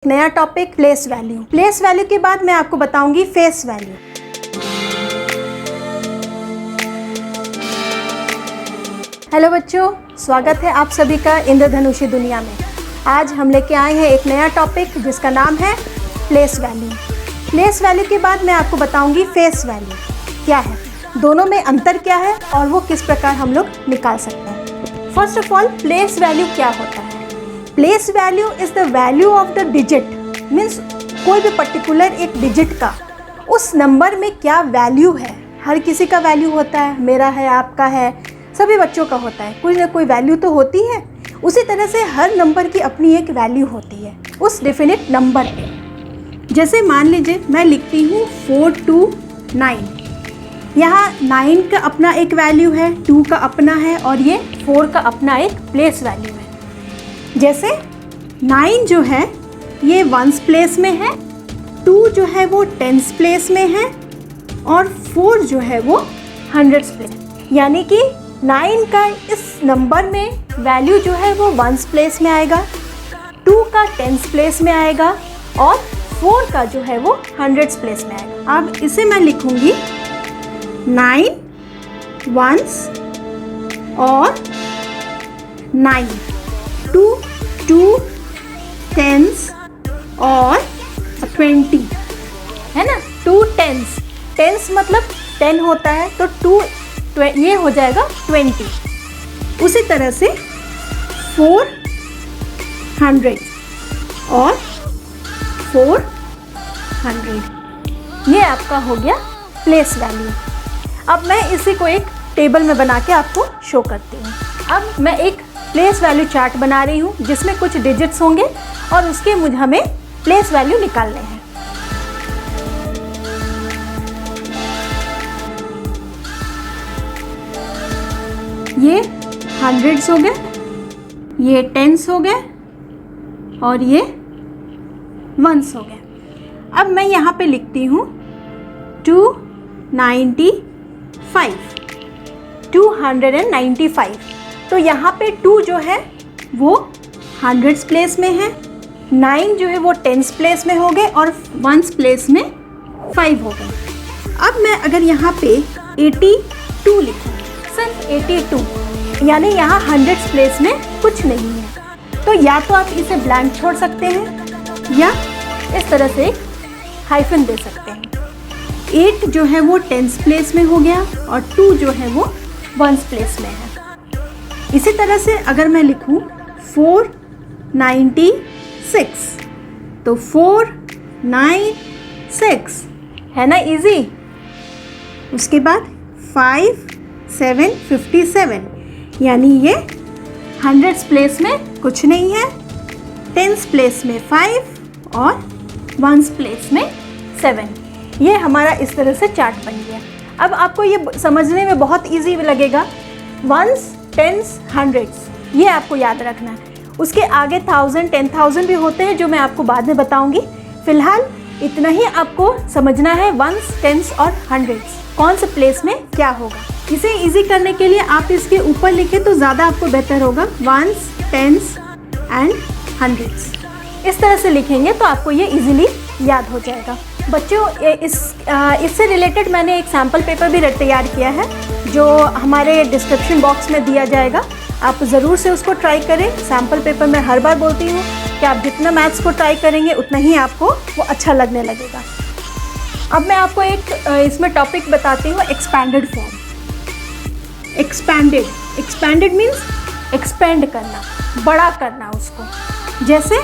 नया topic place value. Place value के बाद मैं आपको बताऊंगी फेस वैल्यू। हेलो बच्चों, स्वागत है आप सभी का इंद्रधनुषी दुनिया में। आज हम लेके आए हैं एक नया टॉपिक जिसका नाम है प्लेस वैल्यू। प्लेस वैल्यू के बाद मैं आपको बताऊंगी फेस वैल्यू क्या है, दोनों में अंतर क्या है और वो किस प्रकार हम लोग निकाल सकते हैं। First of all, place value क्या होता है? Place value is the value of the digit, means कोई भी पर्टिकुलर एक डिजिट का उस नंबर में क्या वैल्यू है। हर किसी का वैल्यू होता है, मेरा है, आपका है, सभी बच्चों का होता है, कोई ना कोई वैल्यू तो होती है। उसी तरह से हर नंबर की अपनी एक वैल्यू होती है उस डेफिनेट नंबर पे। जैसे मान लीजिए मैं लिखती हूँ 429, यहाँ 9 का अपना एक वैल्यू है, 2 का अपना है और ये 4 का अपना एक प्लेस वैल्यू है। जैसे 9 जो है ये वंस प्लेस में है, 2 जो है वो टेंस प्लेस में है और 4 जो है वो हंड्रेड्स प्लेस। यानी कि 9 का इस नंबर में वैल्यू जो है वो वंस प्लेस में आएगा, 2 का टेंस प्लेस में आएगा और 4 का जो है वो हंड्रेड्स प्लेस में आएगा। अब इसे मैं लिखूंगी 9 वंस और 9, 2 टेंस और 20 है ना। 2 टेंस, टेंस मतलब 10 होता है तो 2 ये हो जाएगा 20। उसी तरह से 400 और 400, ये आपका हो गया प्लेस वैल्यू। अब मैं इसी को एक टेबल में बना के आपको शो करती हूँ। अब मैं एक प्लेस वैल्यू चार्ट बना रही हूँ जिसमें कुछ डिजिट्स होंगे और उसके हमें प्लेस वैल्यू निकालने हैं। ये हंड्रेड्स हो गए, ये टेंस हो गए और ये वंस हो गए। अब मैं यहाँ पे लिखती हूँ 295। तो यहाँ पे 2 जो है वो हंड्रेड्स प्लेस में है, 9 जो है वो टेंस प्लेस में हो गए और वंस प्लेस में 5 हो गए। अब मैं अगर यहाँ पे 82 लिखूँ, सिर्फ 82, यानी यहाँ हंड्रेड्स प्लेस में कुछ नहीं है, तो या तो आप इसे ब्लैंक छोड़ सकते हैं या इस तरह से एक हाइफन दे सकते हैं। 8 जो है वो टेंस प्लेस में हो गया और 2 जो है वो वंस प्लेस में है। इसी तरह से अगर मैं लिखूं 496, तो 496 है ना, इजी। उसके बाद 57, यानी ये हंड्रेड्स प्लेस में कुछ नहीं है, टेंस प्लेस में 5 और वंस प्लेस में 7। ये हमारा इस तरह से चार्ट बन गया। अब आपको ये समझने में बहुत इजी लगेगा, वंस, टेंस, हंड्रेड्स, ये आपको याद रखना है। उसके आगे 1000, 10,000 भी होते हैं जो मैं आपको बाद में बताऊंगी। फिलहाल इतना ही आपको समझना है, वंस, टेंस और हंड्रेड्स कौन से प्लेस में क्या होगा। इसे इजी करने के लिए आप इसके ऊपर लिखें तो ज़्यादा आपको बेहतर होगा, वंस, टेंस एंड हंड्रेड्स। इस तरह से लिखेंगे तो आपको ये इजीली याद हो जाएगा। बच्चों, इससे रिलेटेड मैंने एक सैम्पल पेपर भी तैयार किया है जो हमारे डिस्क्रिप्शन बॉक्स में दिया जाएगा। आप ज़रूर से उसको ट्राई करें। सैम्पल पेपर में हर बार बोलती हूँ कि आप जितना मैथ्स को ट्राई करेंगे उतना ही आपको वो अच्छा लगने लगेगा। अब मैं आपको एक इसमें टॉपिक बताती हूँ, expanded form. Expanded means expand करना, बड़ा करना उसको। जैसे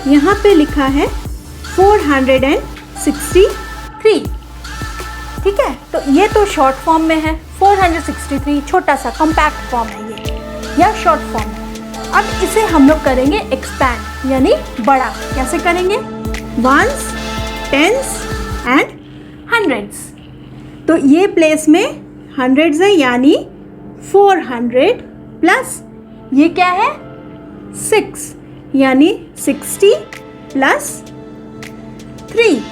यहाँ पे लिखा है 463, ठीक है, तो ये तो शॉर्ट फॉर्म में है। 463 छोटा सा कॉम्पैक्ट फॉर्म है ये, या शॉर्ट फॉर्म है। अब इसे हम लोग करेंगे एक्सपैंड, यानी बड़ा। कैसे करेंगे? Ones, tens and hundreds. तो ये प्लेस में हंड्रेड्स है, यानी 400 प्लस ये क्या है 6, यानी 60 प्लस 3,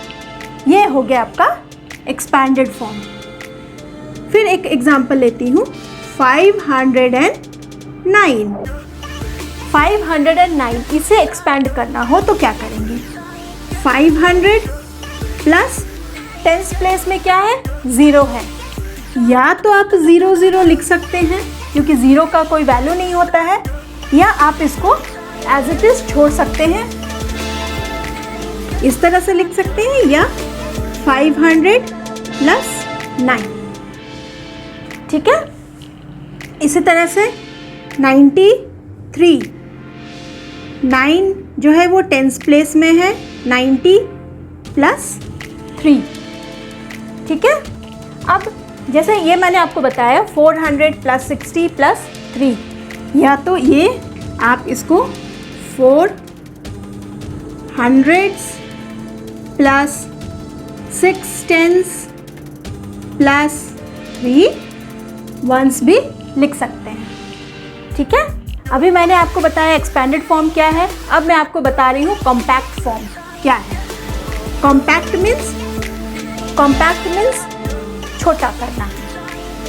ये हो गया आपका एक्सपैंडेड फॉर्म। फिर एक एग्जांपल लेती हूँ 509। 509 इसे एक्सपैंड करना हो तो क्या करेंगे? 500 प्लस टेंस प्लेस में क्या है, 0 है। या तो आप 0 0 लिख सकते हैं क्योंकि 0 का कोई वैल्यू नहीं होता है, या आप इसको एज इट इज छोड़ सकते हैं, इस तरह से लिख सकते हैं, या 500 प्लस 9, ठीक है। इसी तरह से 93, 9 जो है वो टेंस प्लेस में है, 90 प्लस 3, ठीक है। अब जैसे ये मैंने आपको बताया 400 प्लस 60 प्लस 3, या तो ये आप इसको 400 प्लस 6 टेंस प्लस 3 वंस भी लिख सकते हैं, ठीक है। अभी मैंने आपको बताया एक्सपेंडेड फॉर्म क्या है, अब मैं आपको बता रही हूँ कॉम्पैक्ट फॉर्म क्या है। कॉम्पैक्ट मीन्स छोटा करना।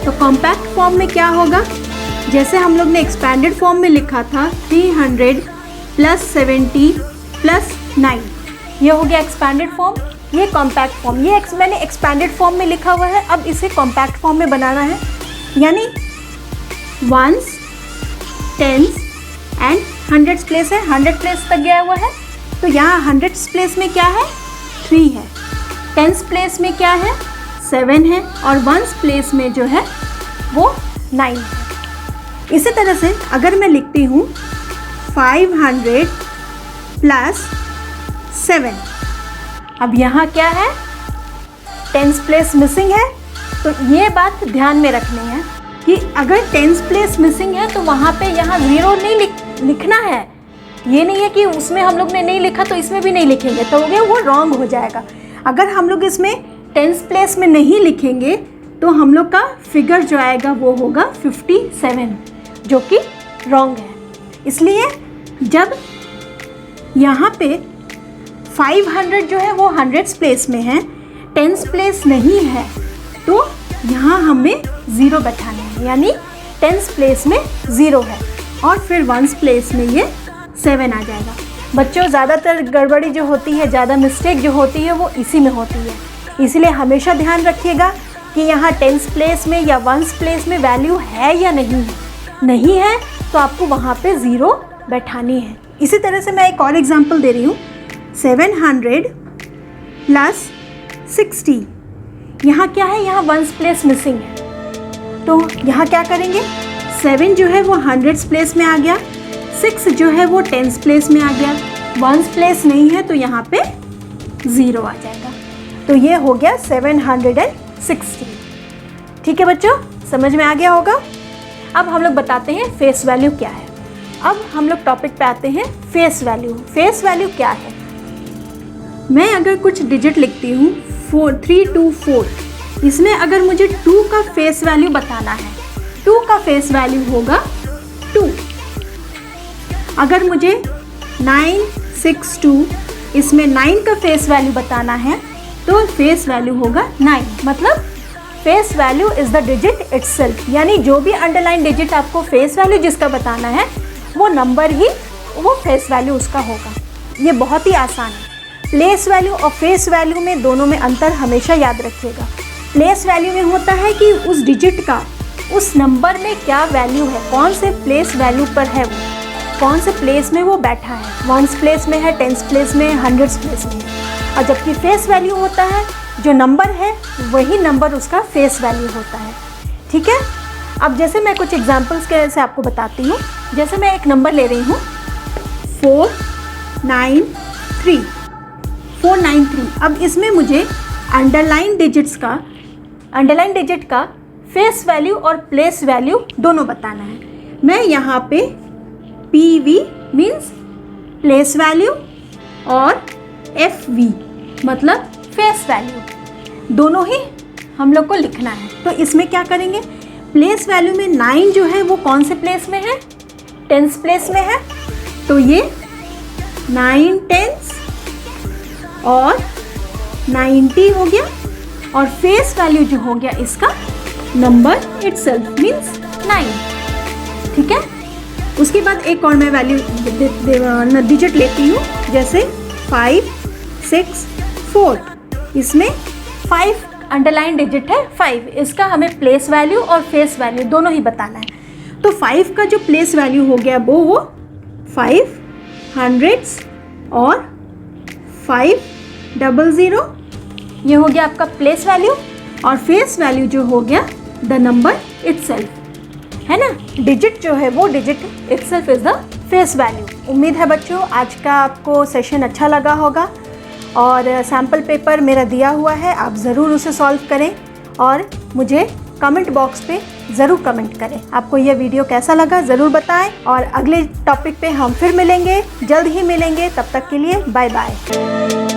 तो कॉम्पैक्ट फॉर्म में क्या होगा, जैसे हम लोग ने एक्सपेंडेड फॉर्म में लिखा था 300 प्लस 70 प्लस 9, ये हो गया एक्सपेंडेड फॉर्म। ये कॉम्पैक्ट फॉर्म, ये मैंने एक्सपेंडेड फॉर्म में लिखा हुआ है, अब इसे कॉम्पैक्ट फॉर्म में बनाना है, यानी ones, tens and hundreds place है, 100 प्लेस तक गया हुआ है, तो यहाँ हंड्रेड्स प्लेस में क्या है, 3 है, टेंस प्लेस में क्या है, 7 है, और वंस प्लेस में जो है वो 9 है। इसी तरह से अगर मैं लिखती हूँ 500 प्लस 7, अब यहाँ क्या है, टेंस प्लेस मिसिंग है, तो ये बात ध्यान में रखनी है कि अगर टेंस प्लेस मिसिंग है तो वहाँ पे यहाँ 0 नहीं लिखना है। ये नहीं है कि उसमें हम लोग ने नहीं लिखा तो इसमें भी नहीं लिखेंगे, तो वो रॉन्ग हो जाएगा। अगर हम लोग इसमें टेंस प्लेस में नहीं लिखेंगे तो हम लोग का फिगर जो आएगा वो होगा 57, जो कि रॉन्ग है। इसलिए जब यहाँ पे 500 जो है वो हंड्रेड्स प्लेस में है, टेंस प्लेस नहीं है, तो यहाँ हमें 0 बैठाना है, यानी टेंस प्लेस में 0 है, और फिर वंस प्लेस में ये 7 आ जाएगा। बच्चों, ज़्यादातर गड़बड़ी जो होती है, ज़्यादा मिस्टेक जो होती है वो इसी में होती है, इसलिए हमेशा ध्यान रखिएगा कि यहाँ टेंस प्लेस में या वंस प्लेस में वैल्यू है या नहीं है। नहीं है तो आपको वहाँ पे 0 बैठानी है। इसी तरह से मैं एक और एग्जांपल दे रही हूँ, 700 प्लस 60, यहाँ क्या है, यहाँ वंस प्लेस मिसिंग है, तो यहाँ क्या करेंगे, 7 जो है वो हंड्रेड्स प्लेस में आ गया, 6 जो है वो टेंस प्लेस में आ गया, वंस प्लेस नहीं है तो यहाँ पे 0 आ जाएगा। तो ये हो गया 760। ठीक है बच्चों, समझ में आ गया होगा। अब हम लोग बताते हैं फेस वैल्यू क्या है। अब हम लोग टॉपिक पे आते हैं फेस वैल्यू। फेस वैल्यू क्या है, मैं अगर कुछ डिजिट लिखती हूँ 3 2 4, इसमें अगर मुझे 2 का फेस वैल्यू बताना है, 2 का फेस वैल्यू होगा 2। अगर मुझे 962, इसमें 9 का फेस वैल्यू बताना है तो फेस वैल्यू होगा 9। मतलब face value is the digit itself, यानी जो भी अंडरलाइन डिजिट आपको फेस वैल्यू जिसका बताना है वो नंबर ही वो फेस वैल्यू उसका होगा। ये बहुत ही आसान है। प्लेस वैल्यू और फेस वैल्यू में दोनों में अंतर हमेशा याद रखिएगा। प्लेस वैल्यू में होता है कि उस डिजिट का उस नंबर में क्या वैल्यू है, कौन से प्लेस वैल्यू पर है वो, कौन से प्लेस में वो बैठा है, वंस प्लेस में है, टेंस प्लेस में है, हंड्रेड्स प्लेस में है। और जबकि फेस वैल्यू होता है जो नंबर है वही नंबर उसका फेस वैल्यू होता है। ठीक है, अब जैसे मैं कुछ एग्जांपल्स के से आपको बताती हूँ। जैसे मैं एक नंबर ले रही हूँ 493। अब इसमें मुझे अंडरलाइन डिजिट का फेस वैल्यू और प्लेस वैल्यू दोनों बताना है। मैं यहाँ पे PV मीन्स प्लेस वैल्यू और FV मतलब फेस वैल्यू दोनों ही हम लोग को लिखना है। तो इसमें क्या करेंगे, प्लेस वैल्यू में 9 जो है वो कौन से प्लेस में है, टेंस प्लेस में है, तो ये 9 टेंस और 90 हो गया, और फेस वैल्यू जो हो गया इसका नंबर इटसेल्फ मीन्स 9। ठीक है, उसके बाद एक और मैं वैल्यू डिजिट लेती हूँ, जैसे 5 6 4। इसमें 5 अंडरलाइन डिजिट है 5, इसका हमें प्लेस वैल्यू और फेस वैल्यू दोनों ही बताना है। तो 5 का जो प्लेस वैल्यू हो गया वो 5 हंड्रेड्स और 500, ये हो गया आपका प्लेस वैल्यू। और फेस वैल्यू जो हो गया द नंबर इटसेल्फ, है ना, डिजिट जो है वो digit itself is the face value. उम्मीद है बच्चों आज का आपको सेशन अच्छा लगा होगा और सैम्पल पेपर मेरा दिया हुआ है, आप ज़रूर उसे सॉल्व करें और मुझे कमेंट बॉक्स पे ज़रूर कमेंट करें। आपको यह वीडियो कैसा लगा ज़रूर बताएं और अगले टॉपिक पे हम फिर मिलेंगे, जल्द ही मिलेंगे। तब तक के लिए बाय बाय।